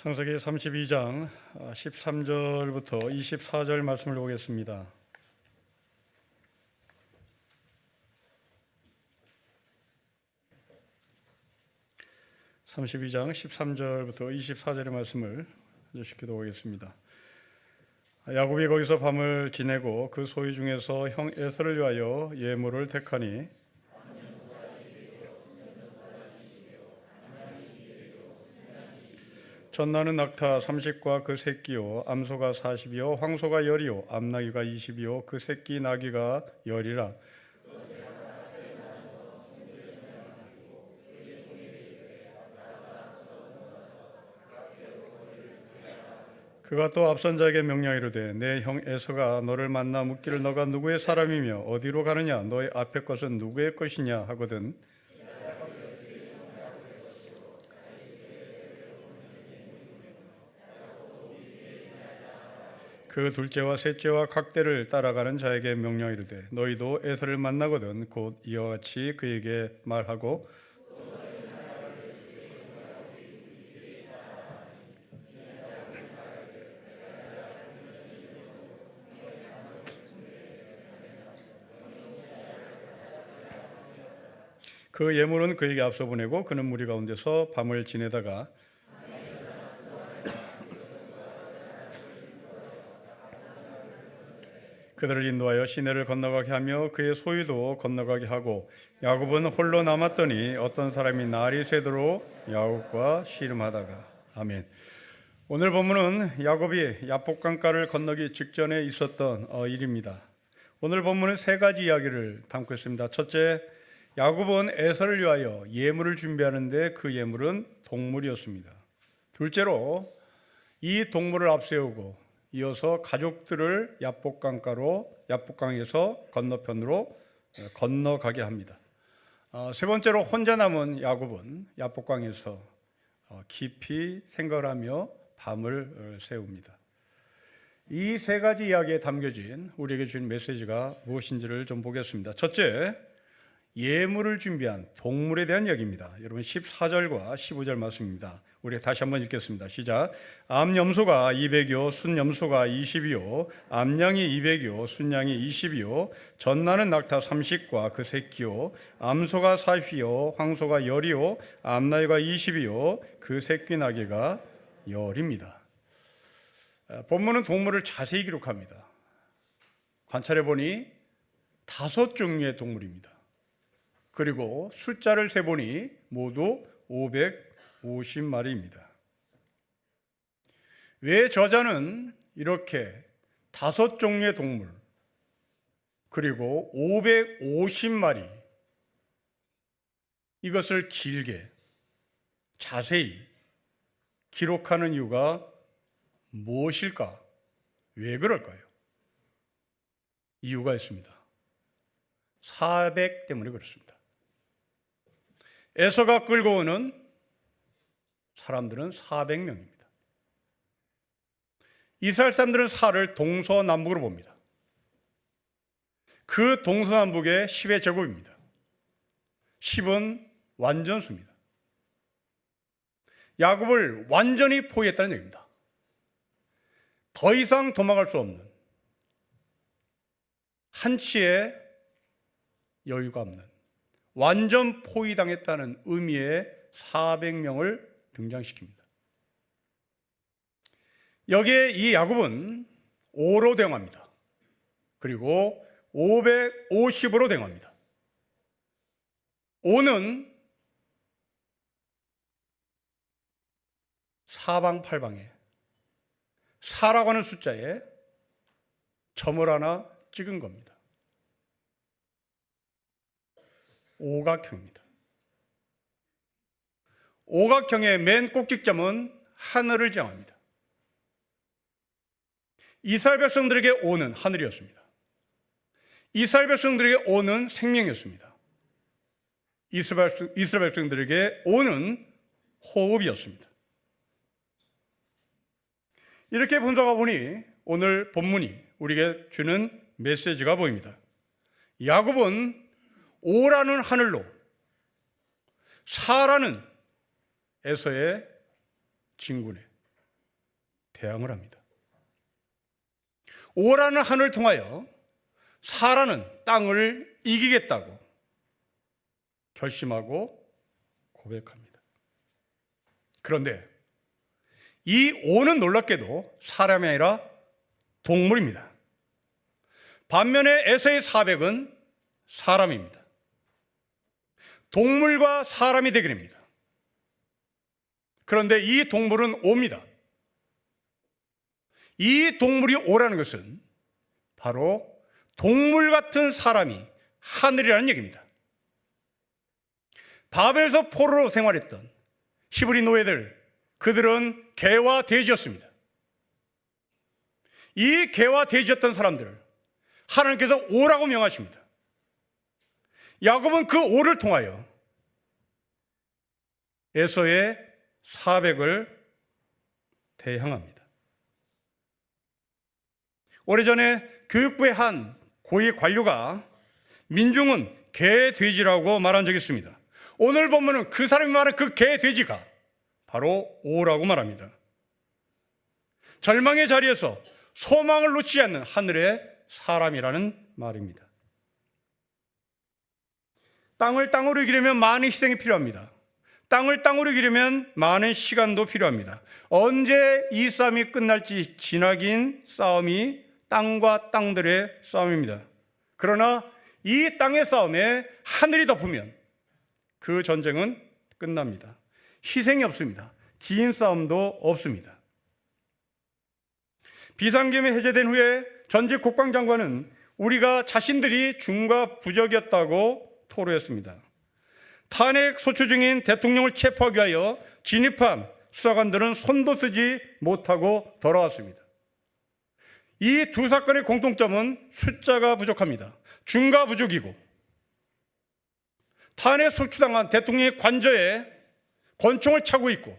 창세기 32장 13절부터 24절 말씀을 보겠습니다. (32장) 13절부터 24절의 말씀을 기도하겠습니다. 야곱이 거기서 밤을 지내고 그 소유 중에서 형 에서를 위하여 예물을 택하니 전나는 낙타 30과 그 새끼요, 암소가 40이요, 황소가 10이요, 암나귀가 20이요, 그 새끼 나귀가 10이라. 그가 또 앞선 자에게 명령이르되 내 형 에서가 너를 만나 묻기를 너가 누구의 사람이며 어디로 가느냐 너의 앞의 것은 누구의 것이냐 하거든. 그 둘째와 셋째와 각대를 따라가는 자에게 명령이르되 너희도 에서를 만나거든 곧 이와 같이 그에게 말하고 그 예물은 그에게 앞서 보내고 그는 무리 가운데서 밤을 지내다가 그들을 인도하여 시내를 건너가게 하며 그의 소유도 건너가게 하고 야곱은 홀로 남았더니 어떤 사람이 날이 새도록 야곱과 씨름하다가. 아멘. 오늘 본문은 야곱이 야복강가를 건너기 직전에 있었던 일입니다. 오늘 본문은 세 가지 이야기를 담고 있습니다. 첫째, 야곱은 에서를 위하여 예물을 준비하는데 그 예물은 동물이었습니다. 둘째로 이 동물을 앞세우고 이어서 가족들을 야복강에서 건너편으로 건너가게 합니다. 세 번째로 혼자 남은 야곱은 야복강에서 깊이 생각을 하며 밤을 새웁니다. 이 세 가지 이야기에 담겨진 우리에게 주신 메시지가 무엇인지를 좀 보겠습니다. 첫째, 예물을 준비한 동물에 대한 이야기입니다. 여러분 14절과 15절 말씀입니다. 우리 다시 한번 읽겠습니다. 시작. 암염소가 200이요 순염소가 20이요 암양이 200이요 순양이 20이요 전나는 낙타 30과 그 새끼요 암소가 40이요 황소가 10이요 암나귀가 20이요 그 새끼 나귀가 10입니다. 본문은 동물을 자세히 기록합니다. 관찰해 보니 5종류의 동물입니다. 그리고 숫자를 세보니 모두 550마리입니다. 왜 저자는 이렇게 5종류의 동물 그리고 550마리 이것을 길게 자세히 기록하는 이유가 무엇일까? 왜 그럴까요? 이유가 있습니다. 사백 때문에 그렇습니다. 에서가 끌고 오는 사람들은 400명입니다. 이스라엘 사람들은 살을 동서남북으로 봅니다. 그 동서남북의 10의 제곱입니다. 10은 완전수입니다. 야곱을 완전히 포위했다는 얘기입니다. 더 이상 도망갈 수 없는, 한치의 여유가 없는, 완전 포위당했다는 의미의 400명을 등장시킵니다. 여기에 이 야곱은 5로 대응합니다. 그리고 550으로 대응합니다. 5는 사방팔방에 4라고 하는 숫자에 점을 하나 찍은 겁니다. 오각형입니다. 오각형의 맨 꼭지점은 하늘을 지향합니다. 이스라엘 백성들에게 오는 하늘이었습니다. 이스라엘 백성들에게 오는 생명이었습니다. 이스라엘 백성들에게 오는 호흡이었습니다. 이렇게 분석하고 보니 오늘 본문이 우리에게 주는 메시지가 보입니다. 야곱은 5라는 하늘로 4라는 에서의 진군에 대항을 합니다. 오라는 하늘을 통하여 사라는 땅을 이기겠다고 결심하고 고백합니다. 그런데 이 오는 놀랍게도 사람이 아니라 동물입니다. 반면에 에서의 400은 사람입니다. 동물과 사람이 대결입니다. 그런데 이 동물은 옵니다. 이 동물이 오라는 것은 바로 동물 같은 사람이 하늘이라는 얘기입니다. 바벨에서 포로로 생활했던 히브리 노예들, 그들은 개와 돼지였습니다. 이 개와 돼지였던 사람들을 하나님께서 오라고 명하십니다. 야곱은 그 오를 통하여 에서의 400을 대항합니다. 오래전에 교육부의 한 고위 관료가 민중은 개, 돼지라고 말한 적이 있습니다. 오늘 보면은 그 사람이 말한 그 개, 돼지가 바로 오라고 말합니다. 절망의 자리에서 소망을 놓지 않는 하늘의 사람이라는 말입니다. 땅을 땅으로 이기려면 많은 희생이 필요합니다. 땅을 땅으로 이기려면 많은 시간도 필요합니다. 언제 이 싸움이 끝날지 지나긴 싸움이 땅과 땅들의 싸움입니다. 그러나 이 땅의 싸움에 하늘이 덮으면 그 전쟁은 끝납니다. 희생이 없습니다. 긴 싸움도 없습니다. 비상계엄이 해제된 후에 전직 국방장관은 우리가 자신들이 중과 부적이었다고 토로했습니다. 탄핵 소추 중인 대통령을 체포하기 위하여 진입한 수사관들은 손도 쓰지 못하고 돌아왔습니다. 이 두 사건의 공통점은 숫자가 부족합니다. 중과 부족이고 탄핵 소추당한 대통령의 관저에 권총을 차고 있고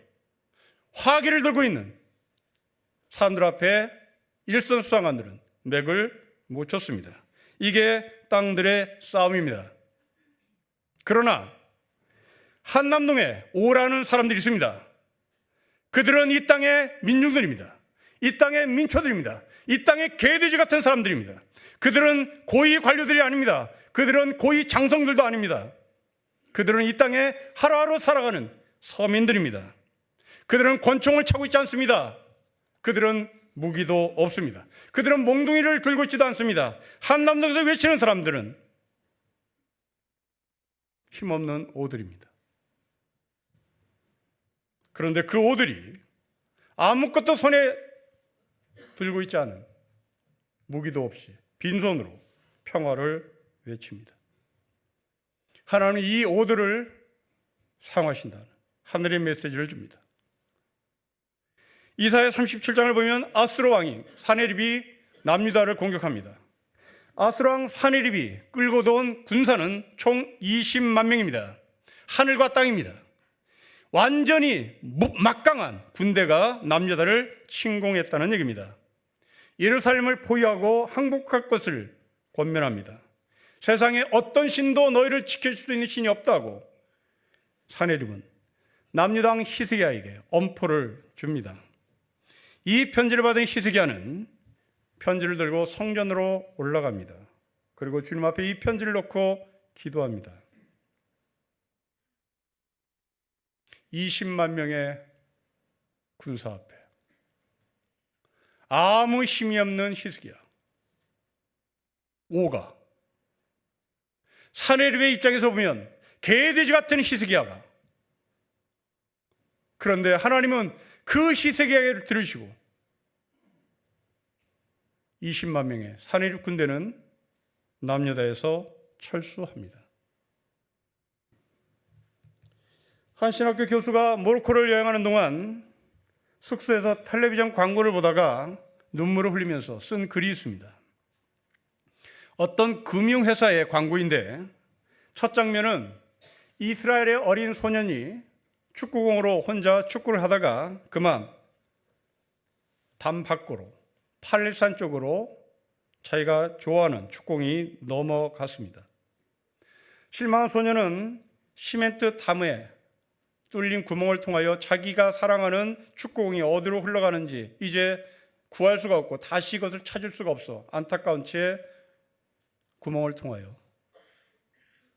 화기를 들고 있는 사람들 앞에 일선 수사관들은 맥을 못 쳤습니다. 이게 땅들의 싸움입니다. 그러나 한남동에 오라는 사람들이 있습니다. 그들은 이 땅의 민중들입니다. 이 땅의 민초들입니다. 이 땅의 개돼지 같은 사람들입니다. 그들은 고위 관료들이 아닙니다. 그들은 고위 장성들도 아닙니다. 그들은 이 땅에 하루하루 살아가는 서민들입니다. 그들은 권총을 차고 있지 않습니다. 그들은 무기도 없습니다. 그들은 몽둥이를 들고 있지도 않습니다. 한남동에서 외치는 사람들은 힘없는 오들입니다. 그런데 그 오들이 아무것도 손에 들고 있지 않은, 무기도 없이 빈손으로 평화를 외칩니다. 하나님은 이 오들을 사용하신다는 하늘의 메시지를 줍니다. 이사야 37장을 보면 아수르 왕이 사네립이 남유다를 공격합니다. 아수르 왕 사네립이 끌고 온 군사는 총 20만 명입니다. 하늘과 땅입니다. 완전히 막강한 군대가 남유다를 침공했다는 얘기입니다. 예루살렘을 포위하고 항복할 것을 권면합니다. 세상에 어떤 신도 너희를 지켜줄 수 있는 신이 없다고 사네립은 남유다 왕 히스기야에게 엄포를 줍니다. 이 편지를 받은 히스기야는 편지를 들고 성전으로 올라갑니다. 그리고 주님 앞에 이 편지를 놓고 기도합니다. 20만 명의 군사 앞에 아무 힘이 없는 히스기야, 오가, 사네립의 입장에서 보면 개돼지 같은 히스기야가, 그런데 하나님은 그 히스기야를 들으시고 20만 명의 사네립 군대는 남유다에서 철수합니다. 한 신학교 교수가 모로코를 여행하는 동안 숙소에서 텔레비전 광고를 보다가 눈물을 흘리면서 쓴 글이 있습니다. 어떤 금융회사의 광고인데 첫 장면은 이스라엘의 어린 소년이 축구공으로 혼자 축구를 하다가 그만 담 밖으로 팔레스타인 쪽으로 자기가 좋아하는 축구공이 넘어갔습니다. 실망한 소년은 시멘트 담에 뚫린 구멍을 통하여 자기가 사랑하는 축구공이 어디로 흘러가는지 이제 구할 수가 없고 다시 이것을 찾을 수가 없어 안타까운 채 구멍을 통하여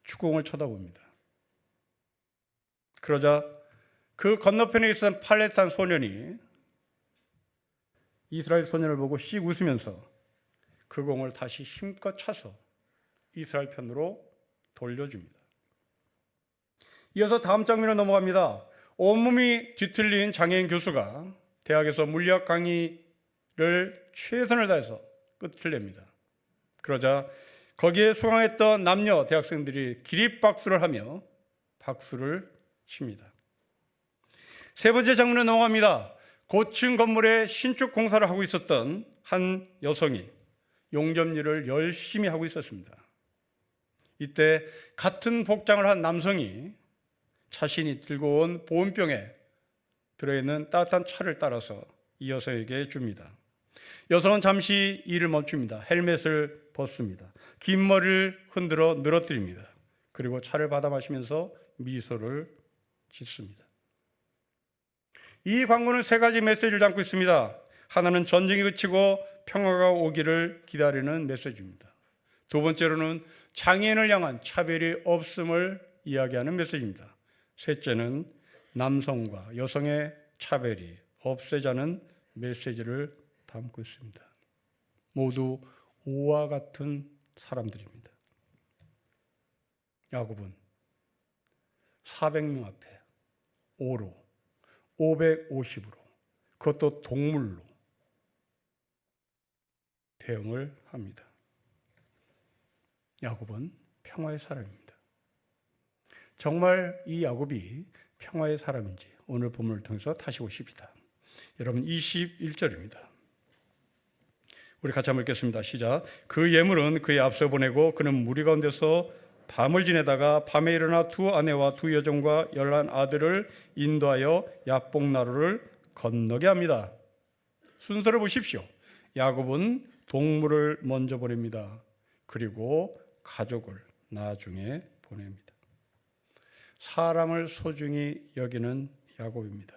축구공을 쳐다봅니다. 그러자 그 건너편에 있던 팔레스타인 소년이 이스라엘 소년을 보고 씩 웃으면서 그 공을 다시 힘껏 차서 이스라엘 편으로 돌려줍니다. 이어서 다음 장면으로 넘어갑니다. 온몸이 뒤틀린 장애인 교수가 대학에서 물리학 강의를 최선을 다해서 끝을 냅니다. 그러자 거기에 수강했던 남녀 대학생들이 기립박수를 하며 박수를 칩니다. 세 번째 장면으로 넘어갑니다. 고층 건물에 신축 공사를 하고 있었던 한 여성이 용접 일을 열심히 하고 있었습니다. 이때 같은 복장을 한 남성이 자신이 들고 온 보온병에 들어있는 따뜻한 차를 따라서 이 여성에게 줍니다. 여성은 잠시 일을 멈춥니다. 헬멧을 벗습니다. 긴 머리를 흔들어 늘어뜨립니다. 그리고 차를 받아 마시면서 미소를 짓습니다. 이 광고는 세 가지 메시지를 담고 있습니다. 하나는 전쟁이 그치고 평화가 오기를 기다리는 메시지입니다. 두 번째로는 장애인을 향한 차별이 없음을 이야기하는 메시지입니다. 셋째는 남성과 여성의 차별이 없애자는 메시지를 담고 있습니다. 모두 오와 같은 사람들입니다. 야곱은 400명 앞에 오로 550으로 그것도 동물로 대응을 합니다. 야곱은 평화의 사람입니다. 정말 이 야곱이 평화의 사람인지 오늘 본문을 통해서 다시 보십시다. 여러분 21절입니다. 우리 같이 한번 읽겠습니다. 시작. 그 예물은 그의 앞서 보내고 그는 무리 가운데서 밤을 지내다가 밤에 일어나 두 아내와 두 여종과 11아들을 인도하여 야복나루를 건너게 합니다. 순서를 보십시오. 야곱은 동물을 먼저 보냅니다. 그리고 가족을 나중에 보냅니다. 사람을 소중히 여기는 야곱입니다.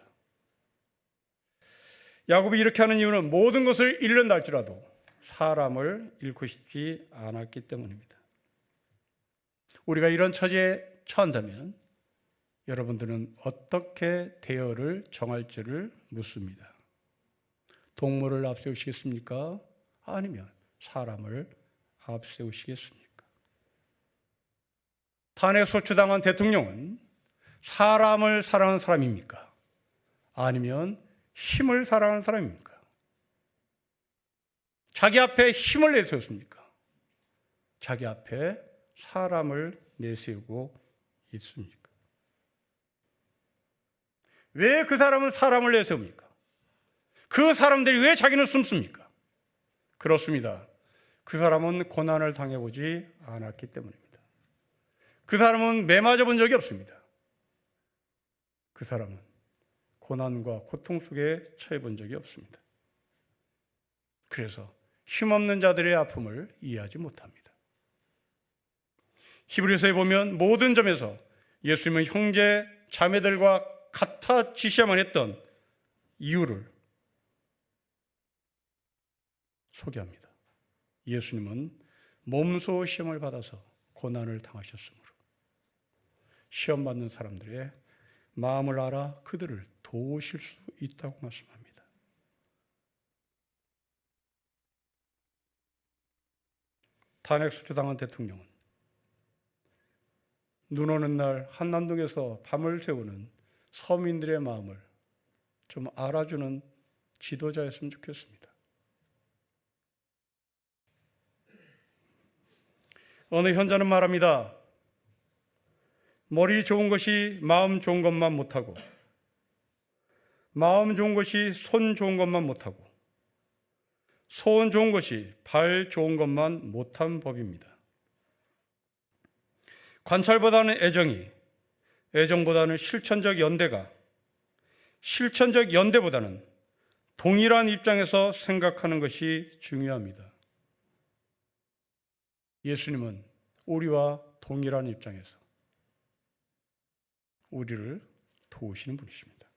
야곱이 이렇게 하는 이유는 모든 것을 잃는다 할지라도 사람을 잃고 싶지 않았기 때문입니다. 우리가 이런 처지에 처한다면 여러분들은 어떻게 대여를 정할지를 묻습니다. 동물을 앞세우시겠습니까? 아니면 사람을 앞세우시겠습니까? 탄핵 소추당한 대통령은 사람을 사랑하는 사람입니까? 아니면 힘을 사랑하는 사람입니까? 자기 앞에 힘을 내세웠습니까? 자기 앞에 사람을 내세우고 있습니까? 왜 그 사람은 사람을 내세웁니까? 그 사람들이 왜 자기는 숨습니까? 그렇습니다. 그 사람은 고난을 당해보지 않았기 때문입니다. 그 사람은 매 맞아 본 적이 없습니다. 그 사람은 고난과 고통 속에 처해 본 적이 없습니다. 그래서 힘없는 자들의 아픔을 이해하지 못합니다. 히브리서에 보면 모든 점에서 예수님은 형제 자매들과 같아 지시야만 했던 이유를 소개합니다. 예수님은 몸소 시험을 받아서 고난을 당하셨으므로 시험 받는 사람들의 마음을 알아 그들을 도우실 수 있다고 말씀합니다. 탄핵 수주당한 대통령은 눈 오는 날 한남동에서 밤을 새우는 서민들의 마음을 좀 알아주는 지도자였으면 좋겠습니다. 어느 현자는 말합니다. 머리 좋은 것이 마음 좋은 것만 못하고, 마음 좋은 것이 손 좋은 것만 못하고, 손 좋은 것이 발 좋은 것만 못한 법입니다. 관찰보다는 애정이, 애정보다는 실천적 연대가, 실천적 연대보다는 동일한 입장에서 생각하는 것이 중요합니다. 예수님은 우리와 동일한 입장에서 우리를 도우시는 분이십니다.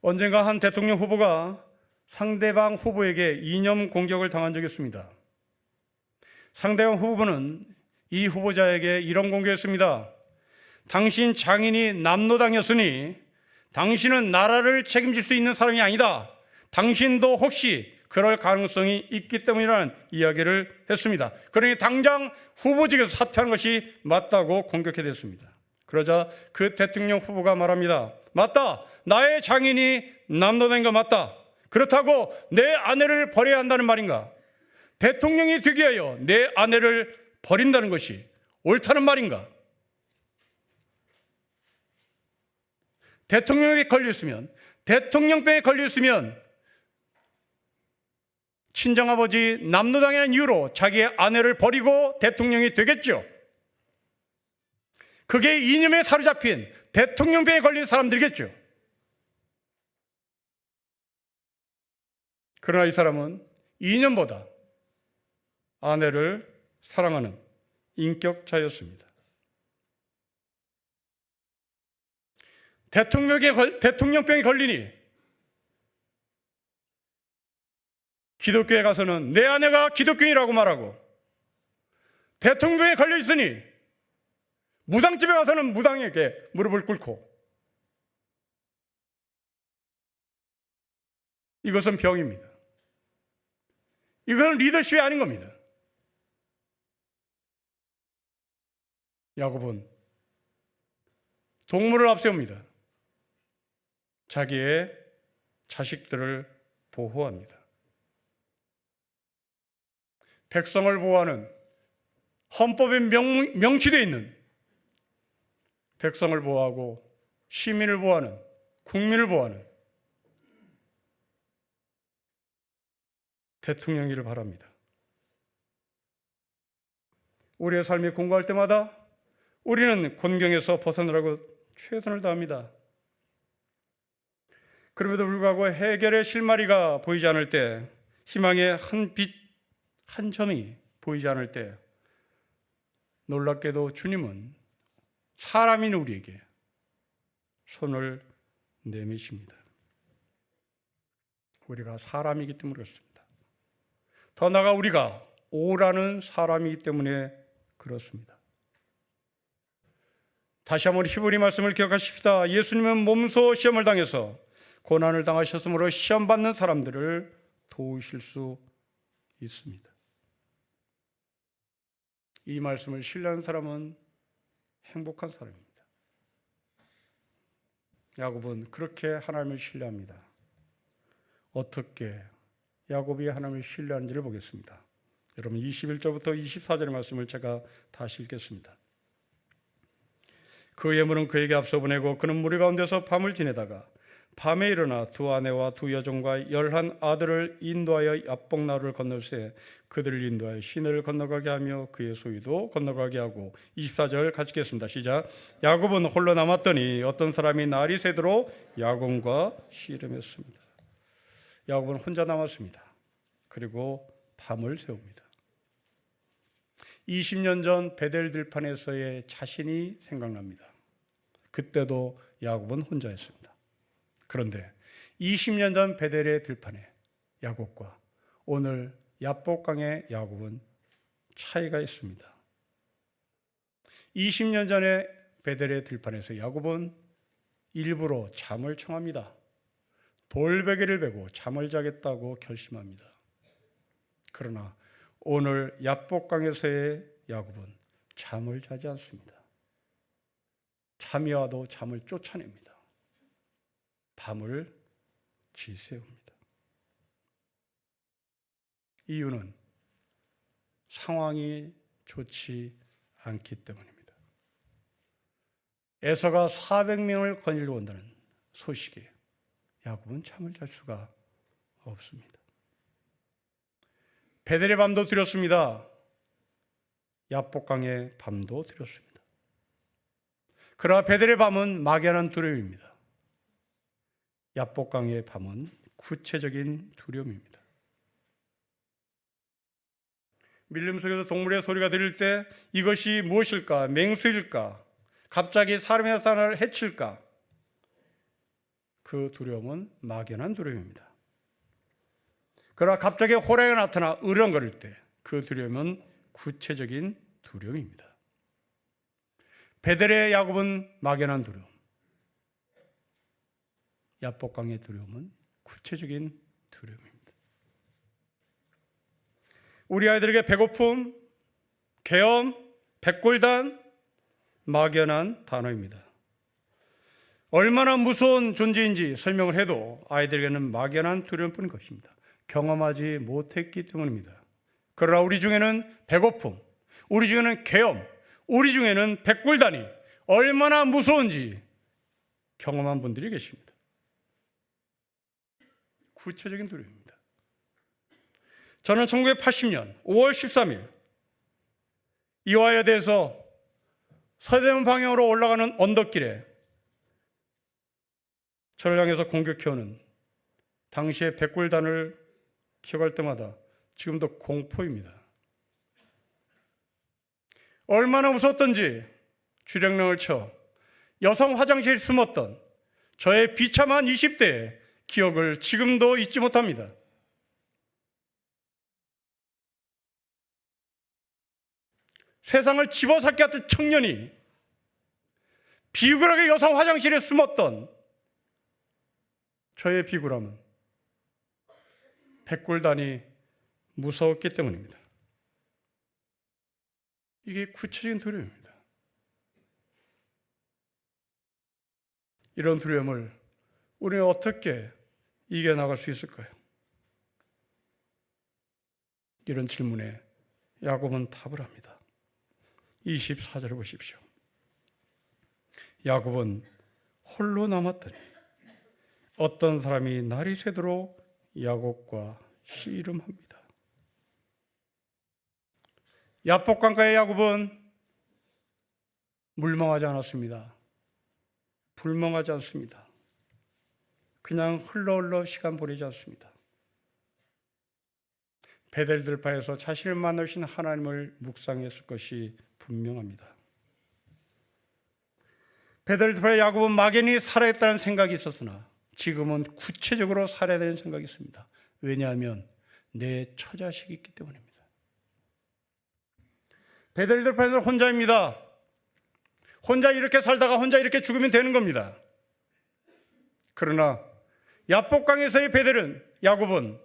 언젠가 한 대통령 후보가 상대방 후보에게 이념 공격을 당한 적이 있습니다. 상대방 후보는 이 후보자에게 이런 공격했습니다. 당신 장인이 남로당이었으니 당신은 나라를 책임질 수 있는 사람이 아니다. 당신도 혹시 그럴 가능성이 있기 때문이라는 이야기를 했습니다. 그러니 당장 후보직에서 사퇴하는 것이 맞다고 공격해 댔습니다. 그러자 그 대통령 후보가 말합니다. 맞다. 나의 장인이 남로당인 거 맞다. 그렇다고 내 아내를 버려야 한다는 말인가? 대통령이 되기 위하여 내 아내를 버린다는 것이 옳다는 말인가? 대통령에 걸렸으면, 대통령병에 걸렸으면 친정아버지 남로당이라는 이유로 자기의 아내를 버리고 대통령이 되겠죠. 그게 이념에 사로잡힌 대통령병에 걸린 사람들이겠죠. 그러나 이 사람은 이념보다 아내를 사랑하는 인격자였습니다. 대통령병에 걸리니 기독교에 가서는 내 아내가 기독교인이라고 말하고, 대통령병에 걸려 있으니 무당집에 가서는 무당에게 무릎을 꿇고, 이것은 병입니다. 이것은 리더십이 아닌 겁니다. 야곱은 동물을 앞세웁니다. 자기의 자식들을 보호합니다. 백성을 보호하는, 헌법에 명시되어 있는 백성을 보호하고 시민을 보호하는, 국민을 보호하는 대통령이기를 바랍니다. 우리의 삶이 공고할 때마다 우리는 곤경에서 벗어나려고 최선을 다합니다. 그럼에도 불구하고 해결의 실마리가 보이지 않을 때, 희망의 한 빛, 한 점이 보이지 않을 때, 놀랍게도 주님은 사람인 우리에게 손을 내미십니다. 우리가 사람이기 때문에 그렇습니다. 더 나아가 우리가 오라는 사람이기 때문에 그렇습니다. 다시 한번 히브리 말씀을 기억하십시다. 예수님은 몸소 시험을 당해서 고난을 당하셨으므로 시험받는 사람들을 도우실 수 있습니다. 이 말씀을 신뢰하는 사람은 행복한 사람입니다. 야곱은 그렇게 하나님을 신뢰합니다. 어떻게 야곱이 하나님을 신뢰하는지를 보겠습니다. 여러분 21절부터 24절의 말씀을 제가 다시 읽겠습니다. 그 예물은 그에게 앞서 보내고 그는 무리 가운데서 밤을 지내다가 밤에 일어나 두 아내와 두 여종과 11 아들을 인도하여 야복나루를 건널세 그들을 인도하여 시내를 건너가게 하며 그의 소유도 건너가게 하고 24절 같이 읽겠습니다. 시작. 야곱은 홀로 남았더니 어떤 사람이 날이 새도록 야곱과 씨름했습니다. 야곱은 혼자 남았습니다. 그리고 밤을 새웁니다. 20년 전 베델 들판에서의 자신이 생각납니다. 그때도 야곱은 혼자였습니다. 그런데 20년 전 베델의 들판에 야곱과 오늘 야복강의 야곱은 차이가 있습니다. 20년 전에 베델의 들판에서 야곱은 일부러 잠을 청합니다. 돌베개를 베고 잠을 자겠다고 결심합니다. 그러나 오늘 야복강에서의 야곱은 잠을 자지 않습니다. 잠이 와도 잠을 쫓아냅니다. 밤을 지새웁니다. 이유는 상황이 좋지 않기 때문입니다. 에서가 400명을 거닐고 온다는 소식에 야곱은 잠을 잘 수가 없습니다. 베델의 밤도 두렵습니다. 야복강의 밤도 두렵습니다. 그러나 베델의 밤은 막연한 두려움입니다. 야복강의 밤은 구체적인 두려움입니다. 밀림 속에서 동물의 소리가 들릴 때 이것이 무엇일까? 맹수일까? 갑자기 사람이 나타나 해칠까? 그 두려움은 막연한 두려움입니다. 그러나 갑자기 호랑이가 나타나 으렁거릴 때 그 두려움은 구체적인 두려움입니다. 베델의 야곱은 막연한 두려움, 야복강의 두려움은 구체적인 두려움입니다. 우리 아이들에게 배고픔, 계엄, 백골단, 막연한 단어입니다. 얼마나 무서운 존재인지 설명을 해도 아이들에게는 막연한 두려움뿐인 것입니다. 경험하지 못했기 때문입니다. 그러나 우리 중에는 배고픔, 우리 중에는 계엄, 우리 중에는 백골단이 얼마나 무서운지 경험한 분들이 계십니다. 구체적인 두려움입니다. 저는 1980년 5월 13일 이화여대에서 서대문 방향으로 올라가는 언덕길에 저를 향해서 공격해오는 당시의 백골단을 기억할 때마다 지금도 공포입니다. 얼마나 무서웠던지 주령령을 쳐 여성 화장실에 숨었던 저의 비참한 20대의 기억을 지금도 잊지 못합니다. 세상을 집어삼켰 같은 청년이 비굴하게 여성 화장실에 숨었던 저의 비굴함은 백골단이 무서웠기 때문입니다. 이게 구체적인 두려움입니다. 이런 두려움을 우리는 어떻게 이겨나갈 수 있을까요? 이런 질문에 야곱은 답을 합니다. 24절을 보십시오. 야곱은 홀로 남았더니 어떤 사람이 날이 새도록 야곱과 씨름합니다. 야복강가의 야곱은 물멍하지 않았습니다. 불멍하지 않습니다. 그냥 흘러 시간 보내지 않습니다. 베델 들판에서 자신을 만나신 하나님을 묵상했을 것이 분명합니다. 베델 들판에 야곱은 막연히 살아야겠다는 생각이 있었으나 지금은 구체적으로 살아야 되는 생각이 있습니다. 왜냐하면 내 처자식이 있기 때문입니다. 베델 들판에서 혼자입니다. 혼자 이렇게 살다가 혼자 이렇게 죽으면 되는 겁니다. 그러나 야복강에서의 야곱은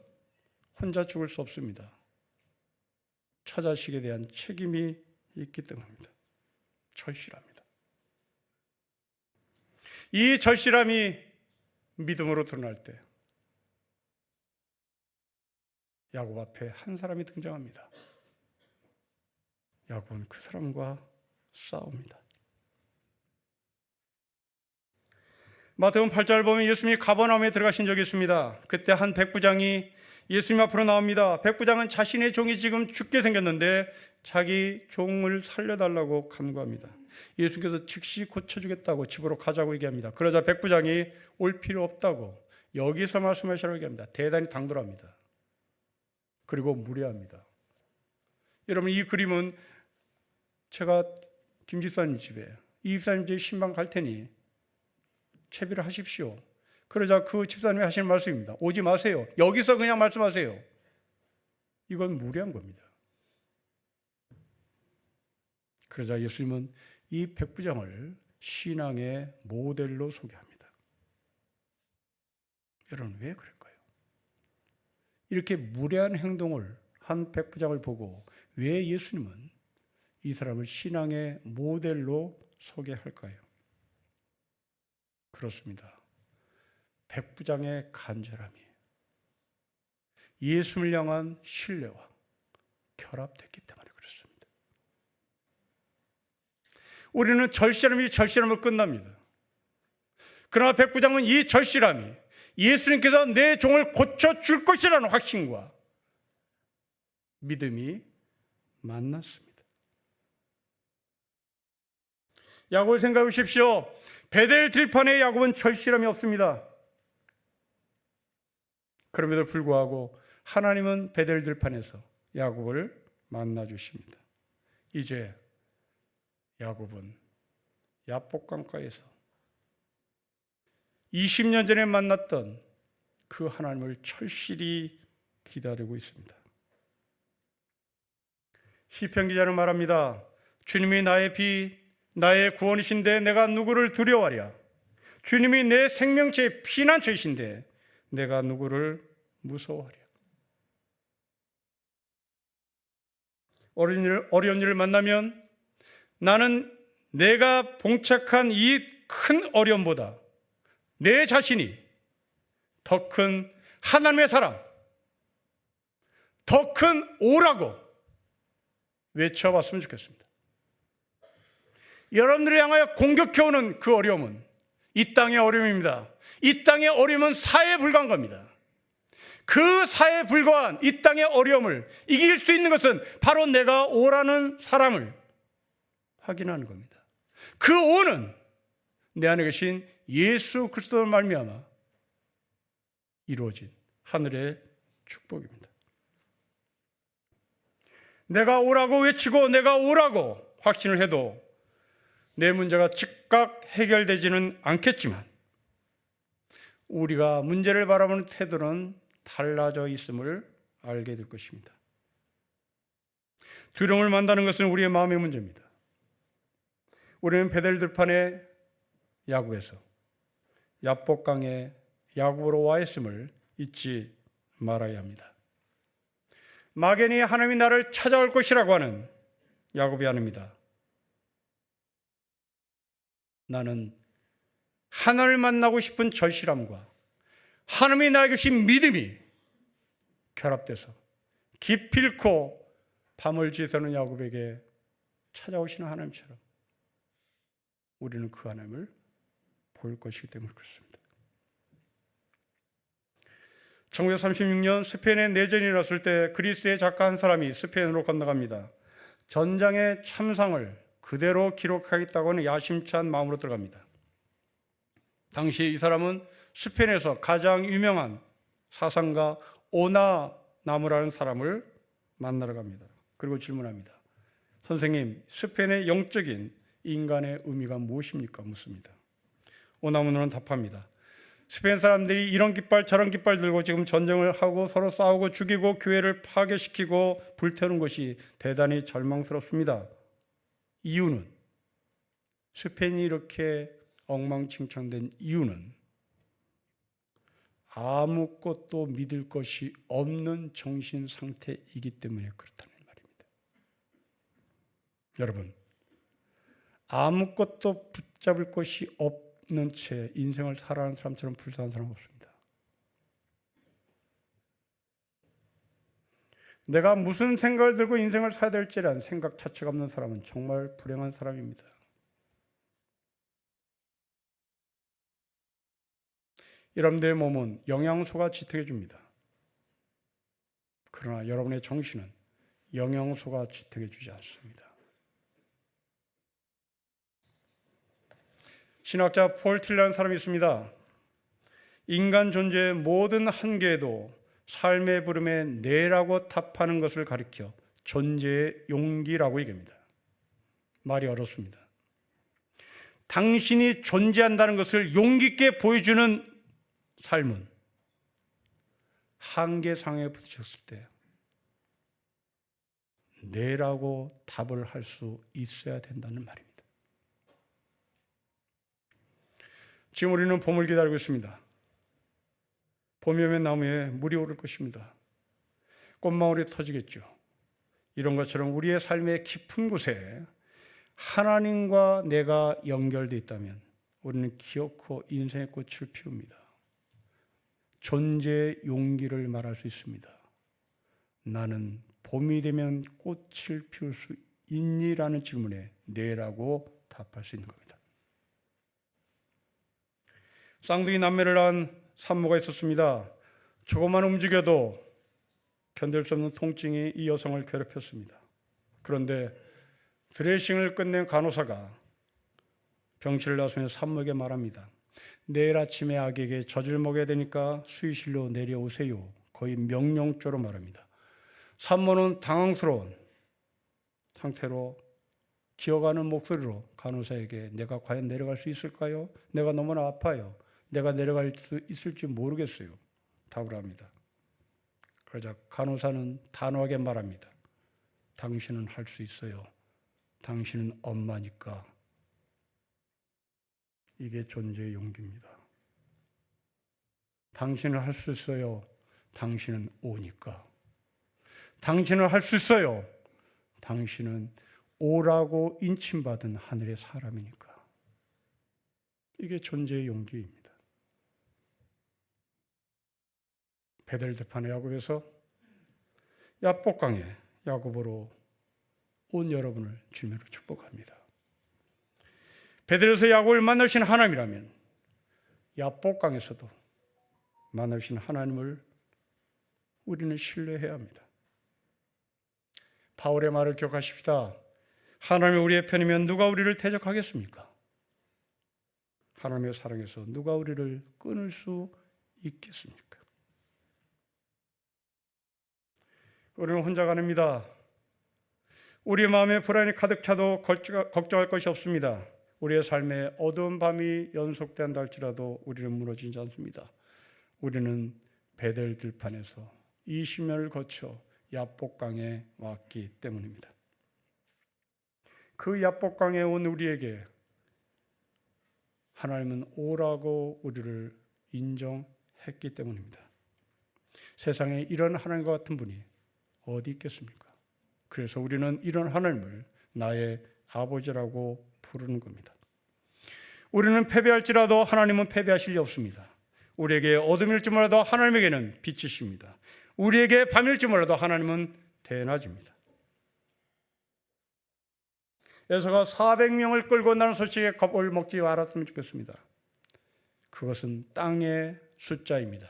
혼자 죽을 수 없습니다. 처자식에 대한 책임이 있기 때문입니다. 절실합니다. 이 절실함이 믿음으로 드러날 때 야곱 앞에 한 사람이 등장합니다. 야곱은 그 사람과 싸웁니다. 마태복음 8장을 보면 예수님이 가버나움에 들어가신 적이 있습니다. 그때 한 백부장이 예수님 앞으로 나옵니다. 백부장은 자신의 종이 지금 죽게 생겼는데 자기 종을 살려달라고 간구합니다. 예수님께서 즉시 고쳐주겠다고 집으로 가자고 얘기합니다. 그러자 백부장이 올 필요 없다고 여기서 말씀하시라고 얘기합니다. 대단히 당돌합니다. 그리고 무례합니다. 여러분, 이 그림은 제가 김 집사님 집에 이 집사님 집에 신방 갈 테니 채비를 하십시오. 그러자 그 집사님이 하시는 말씀입니다. 오지 마세요. 여기서 그냥 말씀하세요. 이건 무례한 겁니다. 그러자 예수님은 이 백부장을 신앙의 모델로 소개합니다. 여러분, 왜 그럴까요? 이렇게 무례한 행동을 한 백부장을 보고 왜 예수님은 이 사람을 신앙의 모델로 소개할까요? 그렇습니다. 백부장의 간절함이 예수님을 향한 신뢰와 결합됐기 때문에 그렇습니다. 우리는 절실함을 끝납니다. 그러나 백부장은 이 절실함이 예수님께서 내 종을 고쳐줄 것이라는 확신과 믿음이 만났습니다. 야곱을 생각해 보십시오. 베델 들판에 야곱은 절실함이 없습니다. 그럼에도 불구하고 하나님은 베델 들판에서 야곱을 만나 주십니다. 이제 야곱은 야복강가에서 20년 전에 만났던 그 하나님을 철실히 기다리고 있습니다. 시편 기자는 말합니다. 주님이 나의 빛, 나의 구원이신데 내가 누구를 두려워하랴. 주님이 내 생명체의 피난처이신데 내가 누구를 무서워하랴. 어려운 일을 만나면 나는 내가 봉착한 이 큰 어려움보다 내 자신이 더 큰 하나님의 사랑, 더 큰 오라고 외쳐봤으면 좋겠습니다. 여러분들을 향하여 공격해오는 그 어려움은 이 땅의 어려움입니다. 이 땅의 어려움은 사회에 불과한 겁니다. 그 사회에 불과한 이 땅의 어려움을 이길 수 있는 것은 바로 내가 오라는 사랑을 확인하는 겁니다. 그 오는 내 안에 계신 예수 그리스도를 말미암아 이루어진 하늘의 축복입니다. 내가 오라고 외치고 내가 오라고 확신을 해도 내 문제가 즉각 해결되지는 않겠지만 우리가 문제를 바라보는 태도는 달라져 있음을 알게 될 것입니다. 두려움을 만다는 것은 우리의 마음의 문제입니다. 우리는 베델 들판의 야구에서 야복강에 야구로 와 있음을 잊지 말아야 합니다. 막연히 하나님이 나를 찾아올 것이라고 하는 야곱이 아닙니다. 나는 하나님을 만나고 싶은 절실함과 하나님이 나에게 주신 믿음이 결합돼서 기필코 밤을 지새는 야곱에게 찾아오시는 하나님처럼 우리는 그 하나님을 볼 것이기 때문에 그렇습니다. 1936년 스페인에 내전이 일어났을 때 그리스의 작가 한 사람이 스페인으로 건너갑니다. 전장의 참상을 그대로 기록하겠다고 하는 야심찬 마음으로 들어갑니다. 당시 이 사람은 스페인에서 가장 유명한 사상가 오나나무라는 사람을 만나러 갑니다. 그리고 질문합니다. 선생님, 스페인의 영적인 인간의 의미가 무엇입니까? 묻습니다. 오나무는 답합니다. 스페인 사람들이 이런 깃발 저런 깃발 들고 지금 전쟁을 하고 서로 싸우고 죽이고 교회를 파괴시키고 불태우는 것이 대단히 절망스럽습니다. 이유는 스페인이 이렇게 엉망진창된 이유는 아무것도 믿을 것이 없는 정신 상태이기 때문에 그렇다는 말입니다. 여러분, 아무것도 붙잡을 것이 없는 채 인생을 살아가는 사람처럼 불쌍한 사람 없습니다. 내가 무슨 생각을 들고 인생을 살아야 될지란 생각 자체가 없는 사람은 정말 불행한 사람입니다. 여러분들의 몸은 영양소가 지탱해 줍니다. 그러나 여러분의 정신은 영양소가 지탱해 주지 않습니다. 신학자 폴 틸러라는 사람이 있습니다. 인간 존재의 모든 한계에도 삶의 부름에 네라고 답하는 것을 가리켜 존재의 용기라고 얘기합니다. 말이 어렵습니다. 당신이 존재한다는 것을 용기 있게 보여주는 삶은 한계상에 부딪혔을 때 네라고 답을 할 수 있어야 된다는 말입니다. 지금 우리는 봄을 기다리고 있습니다. 봄이 오면 나무에 물이 오를 것입니다. 꽃망울이 터지겠죠. 이런 것처럼 우리의 삶의 깊은 곳에 하나님과 내가 연결되어 있다면 우리는 기어코 인생의 꽃을 피웁니다. 존재의 용기를 말할 수 있습니다. 나는 봄이 되면 꽃을 피울 수 있니라는 질문에 네라고 답할 수 있는 겁니다. 쌍둥이 남매를 낳은 산모가 있었습니다. 조금만 움직여도 견딜 수 없는 통증이 이 여성을 괴롭혔습니다. 그런데 드레싱을 끝낸 간호사가 병실을 나서며 산모에게 말합니다. 내일 아침에 아기에게 젖을 먹여야 되니까 수의실로 내려오세요. 거의 명령조로 말합니다. 산모는 당황스러운 상태로 기어가는 목소리로 간호사에게 내가 과연 내려갈 수 있을까요? 내가 너무나 아파요. 내가 내려갈 수 있을지 모르겠어요. 답을 합니다. 그러자 간호사는 단호하게 말합니다. 당신은 할 수 있어요. 당신은 엄마니까. 이게 존재의 용기입니다. 당신은 할 수 있어요. 당신은 오니까. 당신은 할 수 있어요. 당신은 오라고 인침받은 하늘의 사람이니까. 이게 존재의 용기입니다. 베델대판의 야곱에서 야복강에 야곱으로 온 여러분을 주님으로 축복합니다. 베델에서 야곱을 만나신 하나님이라면 야복강에서도 만나신 하나님을 우리는 신뢰해야 합니다. 바울의 말을 기억하십시다. 하나님이 우리의 편이면 누가 우리를 대적하겠습니까? 하나님의 사랑에서 누가 우리를 끊을 수 있겠습니까? 우리는 혼자가 아닙니다. 우리 마음에 불안이 가득 차도 걱정할 것이 없습니다. 우리의 삶에 어두운 밤이 연속된다 할지라도 우리는 무너지지 않습니다. 우리는 베델 들판에서 20년을 거쳐 야복강에 왔기 때문입니다. 그 야복강에 온 우리에게 하나님은 오라고 우리를 인정했기 때문입니다. 세상에 이런 하나님과 같은 분이 어디 있겠습니까? 그래서 우리는 이런 하나님을 나의 아버지라고 부르는 겁니다. 우리는 패배할지라도 하나님은 패배하실 리 없습니다. 우리에게 어둠일지 몰라도 하나님에게는 빛이십니다. 우리에게 밤일지 몰라도 하나님은 대낮입니다. 에서가 400명을 끌고 나는 소식에 겁을 먹지 말았으면 좋겠습니다. 그것은 땅의 숫자입니다.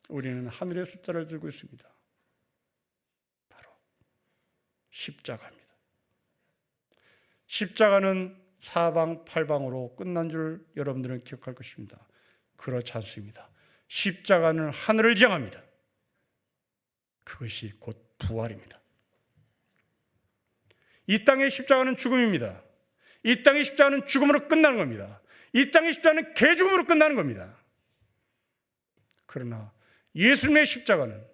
우리는 하늘의 숫자를 들고 있습니다. 바로 십자가입니다. 십자가는 사방팔방으로 끝난 줄 여러분들은 기억할 것입니다. 그렇지 않습니다. 십자가는 하늘을 지향합니다. 그것이 곧 부활입니다. 이 땅의 십자가는 죽음입니다. 이 땅의 십자가는 죽음으로 끝나는 겁니다. 이 땅의 십자가는 개죽음으로 끝나는 겁니다. 그러나 예수님의 십자가는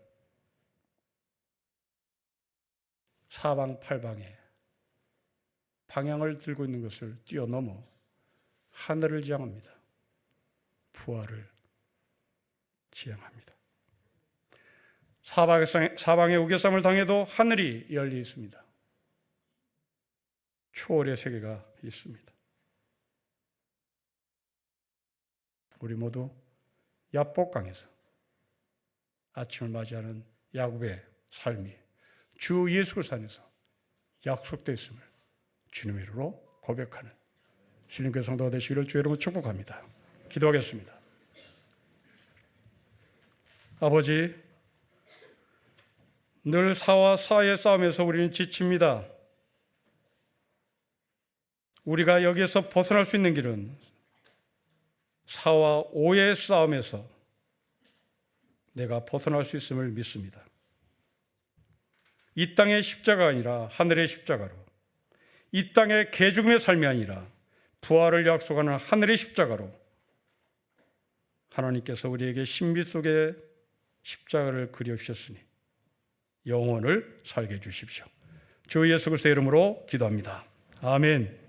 사방팔방에 방향을 들고 있는 것을 뛰어넘어 하늘을 지향합니다. 부활을 지향합니다. 사방에 우겨쌈을 당해도 하늘이 열려 있습니다. 초월의 세계가 있습니다. 우리 모두 야복강에서 아침을 맞이하는 야곱의 삶이 주 예수 그리스도 안에서 약속되어 있음을 주님의 이름으로 고백하는 신림교회 성도가 되시기를 주 여러분 축복합니다. 기도하겠습니다. 아버지, 늘 사와 사의 싸움에서 우리는 지칩니다. 우리가 여기에서 벗어날 수 있는 길은 사와 오의 싸움에서 내가 벗어날 수 있음을 믿습니다. 이 땅의 십자가가 아니라 하늘의 십자가로, 이 땅의 개죽음의 삶이 아니라 부활을 약속하는 하늘의 십자가로 하나님께서 우리에게 신비 속에 십자가를 그려주셨으니 영혼을 살게 해주십시오. 주 예수 그리스도의 이름으로 기도합니다. 아멘.